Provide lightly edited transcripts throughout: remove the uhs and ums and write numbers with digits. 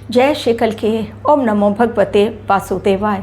जय श्री कल की ओम नमो भगवते वासुदेवाय।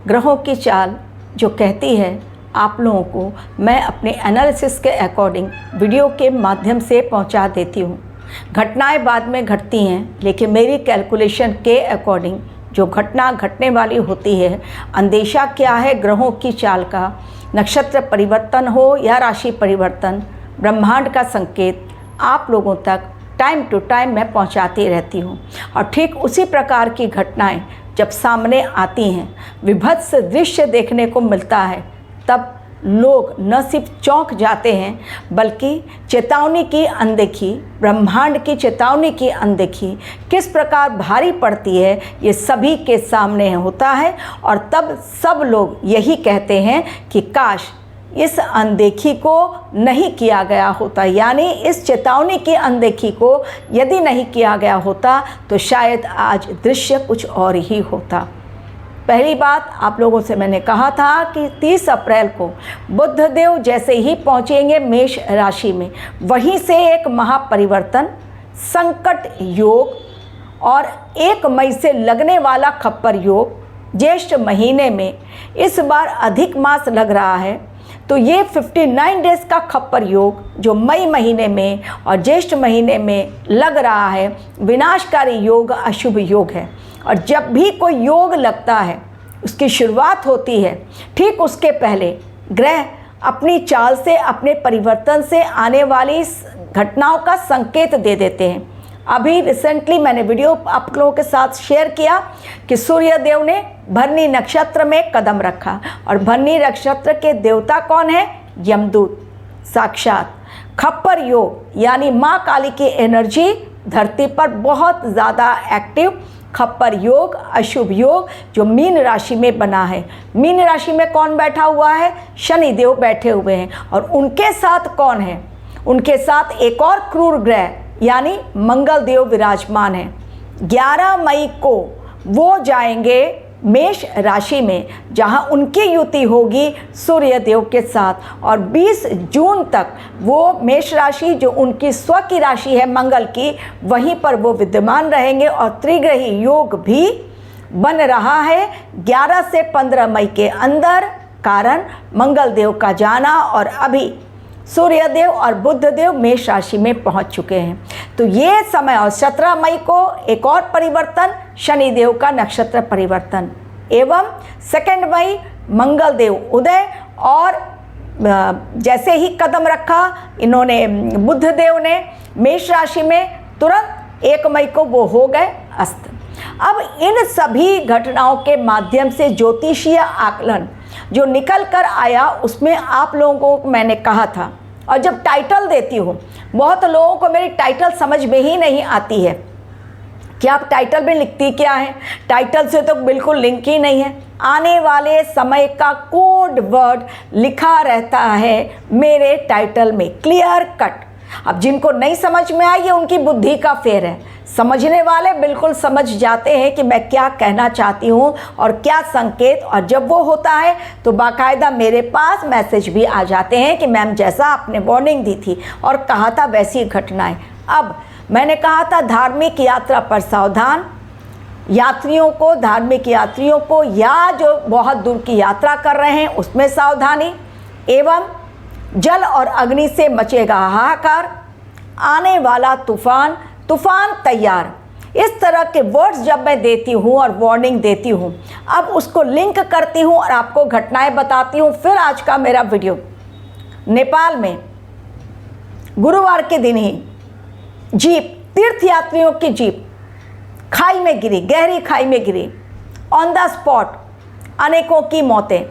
ग्रहों की चाल जो कहती है आप लोगों को मैं अपने एनालिसिस के अकॉर्डिंग वीडियो के माध्यम से पहुंचा देती हूं। घटनाएं बाद में घटती हैं, लेकिन मेरी कैलकुलेशन के अकॉर्डिंग जो घटना घटने वाली होती है, अंदेशा क्या है ग्रहों की चाल का, नक्षत्र परिवर्तन हो या राशि परिवर्तन, ब्रह्मांड का संकेत आप लोगों तक टाइम टू टाइम मैं पहुंचाती रहती हूं। और ठीक उसी प्रकार की घटनाएं जब सामने आती हैं, विभत्स दृश्य देखने को मिलता है, तब लोग न सिर्फ चौंक जाते हैं बल्कि चेतावनी की अनदेखी, ब्रह्मांड की चेतावनी की अनदेखी किस प्रकार भारी पड़ती है ये सभी के सामने होता है। और तब सब लोग यही कहते हैं कि काश इस अनदेखी को नहीं किया गया होता, यानी इस चेतावनी की अनदेखी को यदि नहीं किया गया होता तो शायद आज दृश्य कुछ और ही होता। पहली बात आप लोगों से मैंने कहा था कि 30 अप्रैल को बुधदेव जैसे ही पहुंचेंगे मेष राशि में, वहीं से एक महापरिवर्तन, संकट योग और 1 मई से लगने वाला खप्पर योग, ज्येष्ठ महीने में इस बार अधिक मास लग रहा है, तो ये 59 डेज का खप्पर योग जो मई महीने में और ज्येष्ठ महीने में लग रहा है, विनाशकारी योग, अशुभ योग है। और जब भी कोई योग लगता है, उसकी शुरुआत होती है, ठीक उसके पहले ग्रह अपनी चाल से, अपने परिवर्तन से आने वाली घटनाओं का संकेत दे देते हैं। अभी रिसेंटली मैंने वीडियो आप लोगों के साथ शेयर किया कि सूर्य देव ने भरनी नक्षत्र में कदम रखा, और भरनी नक्षत्र के देवता कौन है? यमदूत साक्षात। खप्पर योग यानी माँ काली की एनर्जी धरती पर बहुत ज़्यादा एक्टिव, खप्पर योग, अशुभ योग जो मीन राशि में बना है। मीन राशि में कौन बैठा हुआ है? शनि देव बैठे हुए हैं। और उनके साथ कौन है? उनके साथ एक और क्रूर ग्रह यानी मंगल देव विराजमान है। 11 मई को वो जाएंगे मेष राशि में, जहां उनकी युति होगी सूर्य देव के साथ, और 20 जून तक वो मेष राशि जो उनकी स्व की राशि है मंगल की, वहीं पर वो विद्यमान रहेंगे। और त्रिग्रही योग भी बन रहा है 11 से 15 मई के अंदर, कारण मंगल देव का जाना। और अभी सूर्य देव और बुध देव मेष राशि में पहुंच चुके हैं। तो ये समय, और 17 मई को एक और परिवर्तन, शनि देव का नक्षत्र परिवर्तन, एवं 2 मई मंगल देव उदय। और जैसे ही कदम रखा इन्होंने, बुध देव ने मेष राशि में, तुरंत 1 मई को वो हो गए अस्त। अब इन सभी घटनाओं के माध्यम से ज्योतिषीय आकलन जो निकल कर आया, उसमें आप लोगों को मैंने कहा था, और जब टाइटल देती हूँ, बहुत लोगों को मेरी टाइटल समझ में ही नहीं आती है कि आप टाइटल में लिखती क्या है। टाइटल से तो बिल्कुल लिंक ही नहीं है। आने वाले समय का कोड वर्ड लिखा रहता है मेरे टाइटल में, क्लियर कट। अब जिनको नहीं समझ में आई, ये उनकी बुद्धि का फेर है। समझने वाले बिल्कुल समझ जाते हैं कि मैं क्या कहना चाहती हूँ और क्या संकेत, और जब वो होता है तो बाकायदा मेरे पास मैसेज भी आ जाते हैं कि मैम जैसा आपने वार्निंग दी थी और कहा था वैसी घटनाएं। अब मैंने कहा था धार्मिक यात्रा पर सावधान, यात्रियों को, धार्मिक यात्रियों को, या जो बहुत दूर की यात्रा कर रहे हैं उसमें सावधानी, एवं जल और अग्नि से मचेगा हाहाकार, आने वाला तूफान, तूफान तैयार। इस तरह के वर्ड्स जब मैं देती हूँ और वार्निंग देती हूँ, अब उसको लिंक करती हूँ और आपको घटनाएं बताती हूँ। फिर आज का मेरा वीडियो, नेपाल में गुरुवार के दिन ही जीप, तीर्थयात्रियों की जीप खाई में गिरी, गहरी खाई में गिरी, ऑन द स्पॉट अनेकों की मौतें,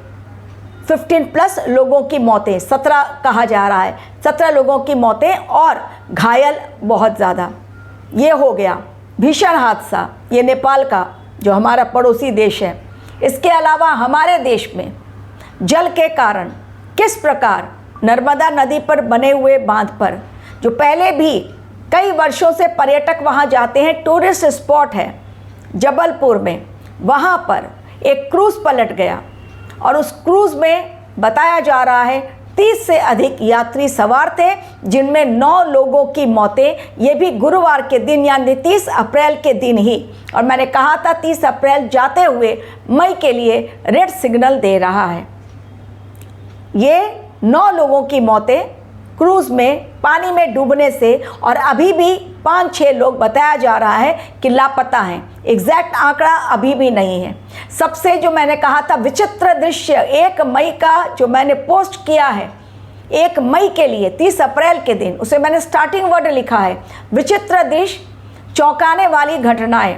15+ लोगों की मौतें, 17 कहा जा रहा है, 17 लोगों की मौतें और घायल बहुत ज़्यादा। ये हो गया भीषण हादसा, ये नेपाल का जो हमारा पड़ोसी देश है। इसके अलावा हमारे देश में जल के कारण किस प्रकार नर्मदा नदी पर बने हुए बांध पर, जो पहले भी कई वर्षों से पर्यटक वहाँ जाते हैं, टूरिस्ट स्पॉट है जबलपुर में, वहाँ पर एक क्रूज़ पलट गया और उस क्रूज़ में बताया जा रहा है 30 से अधिक यात्री सवार थे, जिनमें 9 लोगों की मौतें, ये भी गुरुवार के दिन यानी 30 अप्रैल के दिन ही। और मैंने कहा था 30 अप्रैल जाते हुए मई के लिए रेड सिग्नल दे रहा है। ये 9 लोगों की मौतें क्रूज़ में पानी में डूबने से, और अभी भी 5-6 लोग बताया जा रहा है कि लापता हैं। एग्जैक्ट आंकड़ा अभी भी नहीं है। सबसे जो मैंने कहा था विचित्र दृश्य 1 मई का जो मैंने पोस्ट किया है, 1 मई के लिए 30 अप्रैल के दिन, उसे मैंने स्टार्टिंग वर्ड लिखा है विचित्र दृश्य, चौंकाने वाली घटनाएं।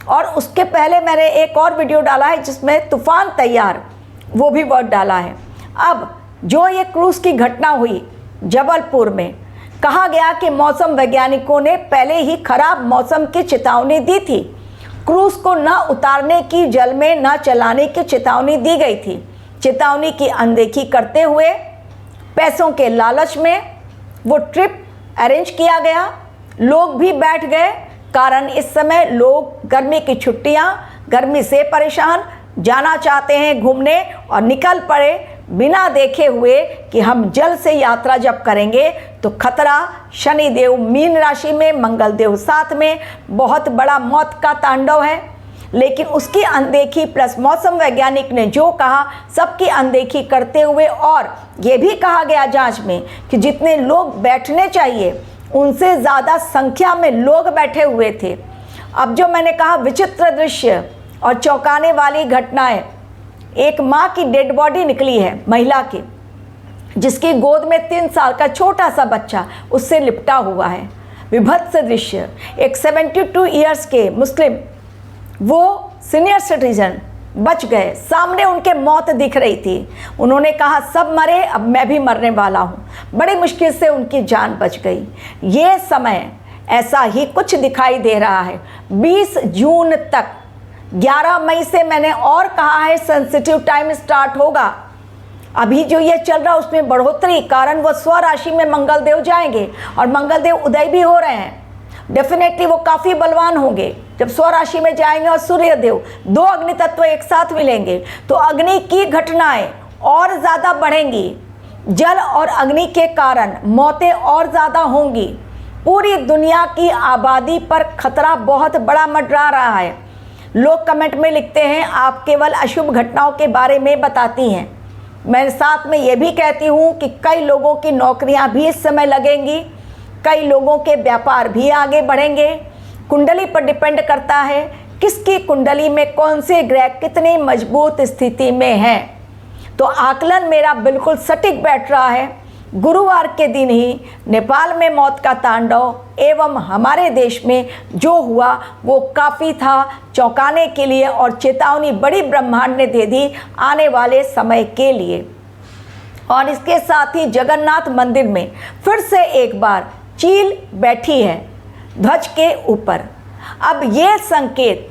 और उसके पहले मैंने एक और वीडियो डाला है जिसमें तूफान तैयार, वो भी वर्ड डाला है। अब जो ये क्रूज़ की घटना हुई जबलपुर में, कहा गया कि मौसम वैज्ञानिकों ने पहले ही खराब मौसम की चेतावनी दी थी। क्रूज़ को न उतारने की, जल में न चलाने की चेतावनी दी गई थी। चेतावनी की अनदेखी करते हुए पैसों के लालच में वो ट्रिप अरेंज किया गया, लोग भी बैठ गए। कारण इस समय लोग गर्मी की छुट्टियां, गर्मी से परेशान, जाना चाहते हैं घूमने, और निकल पड़े बिना देखे हुए कि हम जल से यात्रा जब करेंगे तो खतरा। शनिदेव मीन राशि में, मंगल देव साथ में, बहुत बड़ा मौत का तांडव है। लेकिन उसकी अनदेखी प्लस मौसम वैज्ञानिक ने जो कहा, सबकी अनदेखी करते हुए, और ये भी कहा गया जांच में कि जितने लोग बैठने चाहिए उनसे ज़्यादा संख्या में लोग बैठे हुए थे। अब जो मैंने कहा विचित्र दृश्य और चौंकाने वाली घटनाएं, एक माँ की डेड बॉडी निकली है महिला की, जिसकी गोद में 3 साल का छोटा सा बच्चा उससे लिपटा हुआ है। विभत्स दृश्य, एक 72 ईयर्स के मुस्लिम, वो सीनियर सिटीजन बच गए, सामने उनके मौत दिख रही थी। उन्होंने कहा सब मरे, अब मैं भी मरने वाला हूँ। बड़ी मुश्किल से उनकी जान बच गई। ये समय ऐसा ही कुछ दिखाई दे रहा है 20 जून तक। 11 मई से मैंने और कहा है सेंसिटिव टाइम स्टार्ट होगा। अभी जो ये चल रहा है उसमें बढ़ोतरी, कारण वो स्वराशि में मंगल देव जाएंगे और मंगल देव उदय भी हो रहे हैं। डेफिनेटली वो काफ़ी बलवान होंगे जब स्वराशि में जाएंगे और सूर्य देव, 2 अग्नि तत्व एक साथ मिलेंगे तो अग्नि की घटनाएं और ज़्यादा बढ़ेंगी। जल और अग्नि के कारण मौतें और ज़्यादा होंगी। पूरी दुनिया की आबादी पर खतरा बहुत बड़ा मंडरा रहा है। लोग कमेंट में लिखते हैं आप केवल अशुभ घटनाओं के बारे में बताती हैं। मैं साथ में ये भी कहती हूँ कि कई लोगों की नौकरियाँ भी इस समय लगेंगी, कई लोगों के व्यापार भी आगे बढ़ेंगे। कुंडली पर डिपेंड करता है किसकी कुंडली में कौन से ग्रह कितनी मजबूत स्थिति में हैं। तो आकलन मेरा बिल्कुल सटीक बैठ रहा है। गुरुवार के दिन ही नेपाल में मौत का तांडव एवं हमारे देश में जो हुआ वो काफ़ी था चौंकाने के लिए, और चेतावनी बड़ी ब्रह्मांड ने दे दी आने वाले समय के लिए। और इसके साथ ही जगन्नाथ मंदिर में फिर से एक बार चील बैठी है ध्वज के ऊपर। अब ये संकेत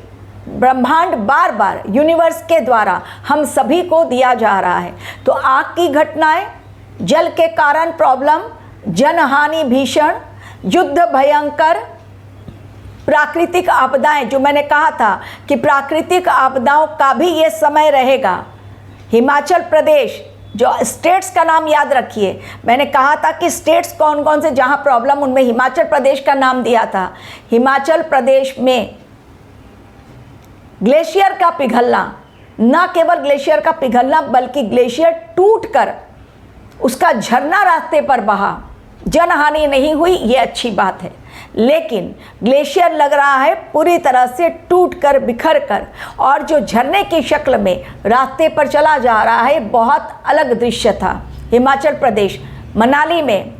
ब्रह्मांड बार बार यूनिवर्स के द्वारा हम सभी को दिया जा रहा है। तो आग की घटनाएं, जल के कारण प्रॉब्लम, जनहानि भीषण, युद्ध भयंकर, प्राकृतिक आपदाएं, जो मैंने कहा था कि प्राकृतिक आपदाओं का भी ये समय रहेगा। हिमाचल प्रदेश, जो स्टेट्स का नाम याद रखिए, मैंने कहा था कि स्टेट्स कौन कौन से जहां प्रॉब्लम, उनमें हिमाचल प्रदेश का नाम दिया था। हिमाचल प्रदेश में ग्लेशियर का पिघलना, न केवल ग्लेशियर का पिघलना बल्कि ग्लेशियर टूटकर उसका झरना रास्ते पर बहा। जनहानि नहीं हुई, ये अच्छी बात है, लेकिन ग्लेशियर लग रहा है पूरी तरह से टूटकर बिखर कर, और जो झरने की शक्ल में रास्ते पर चला जा रहा है, बहुत अलग दृश्य था। हिमाचल प्रदेश मनाली में,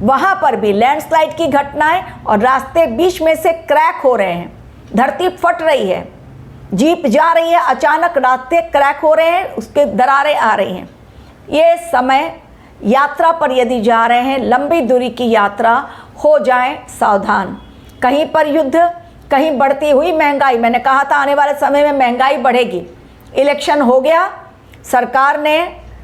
वहाँ पर भी लैंडस्लाइड की घटनाएं और रास्ते बीच में से क्रैक हो रहे हैं, धरती फट रही है, जीप जा रही है, अचानक रास्ते क्रैक हो रहे हैं, उसके दरारें आ रही हैं। ये समय यात्रा पर यदि जा रहे हैं, लंबी दूरी की यात्रा, हो जाएं सावधान। कहीं पर युद्ध, कहीं बढ़ती हुई महंगाई। मैंने कहा था आने वाले समय में महंगाई बढ़ेगी। इलेक्शन हो गया, सरकार ने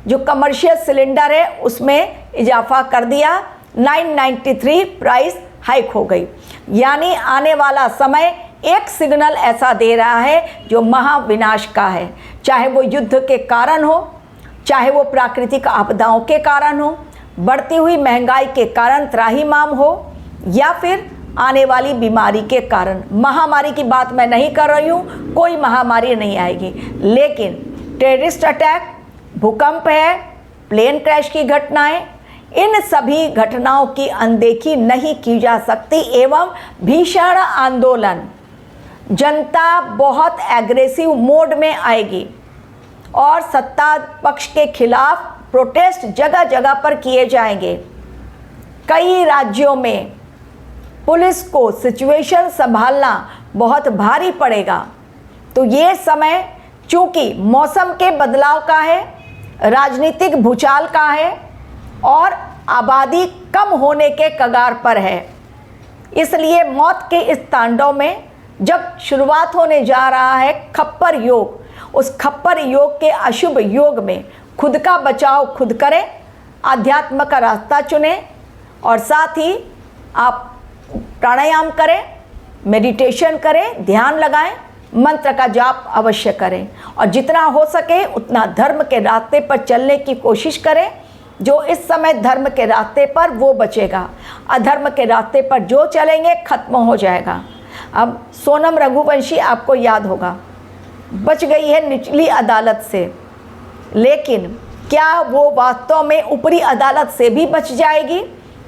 जो कमर्शियल सिलेंडर है उसमें इजाफा कर दिया, 993 प्राइस हाइक हो गई। यानी आने वाला समय एक सिग्नल ऐसा दे रहा है जो महाविनाश का है, चाहे वो युद्ध के कारण हो, चाहे वो प्राकृतिक आपदाओं के कारण हो, बढ़ती हुई महंगाई के कारण त्राहिमाम हो, या फिर आने वाली बीमारी के कारण। महामारी की बात मैं नहीं कर रही हूँ, कोई महामारी नहीं आएगी, लेकिन टेररिस्ट अटैक, भूकंप है, प्लेन क्रैश की घटनाएं, इन सभी घटनाओं की अनदेखी नहीं की जा सकती। एवं भीषण आंदोलन, जनता बहुत एग्रेसिव मोड में आएगी और सत्ता पक्ष के खिलाफ प्रोटेस्ट जगह जगह पर किए जाएंगे। कई राज्यों में पुलिस को सिचुएशन संभालना बहुत भारी पड़ेगा। तो ये समय चूंकि मौसम के बदलाव का है, राजनीतिक भूचाल का है और आबादी कम होने के कगार पर है, इसलिए मौत के इस तांडव में जब शुरुआत होने जा रहा है खप्पर योग, उस खप्पर योग के अशुभ योग में खुद का बचाव खुद करें, आध्यात्म का रास्ता चुनें और साथ ही आप प्राणायाम करें, मेडिटेशन करें, ध्यान लगाएं, मंत्र का जाप अवश्य करें और जितना हो सके उतना धर्म के रास्ते पर चलने की कोशिश करें। जो इस समय धर्म के रास्ते पर वो बचेगा, अधर्म के रास्ते पर जो चलेंगे खत्म हो जाएगा। अब सोनम रघुवंशी आपको याद होगा, बच गई है निचली अदालत से, लेकिन क्या वो वास्तव में ऊपरी अदालत से भी बच जाएगी?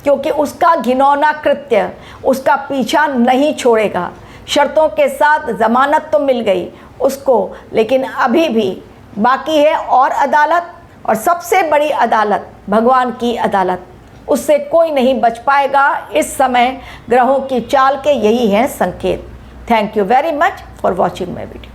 क्योंकि उसका घिनौना कृत्य उसका पीछा नहीं छोड़ेगा। शर्तों के साथ ज़मानत तो मिल गई उसको, लेकिन अभी भी बाकी है और अदालत, और सबसे बड़ी अदालत भगवान की अदालत, उससे कोई नहीं बच पाएगा। इस समय ग्रहों की चाल के यही हैं संकेत। Thank you very much for watching my video.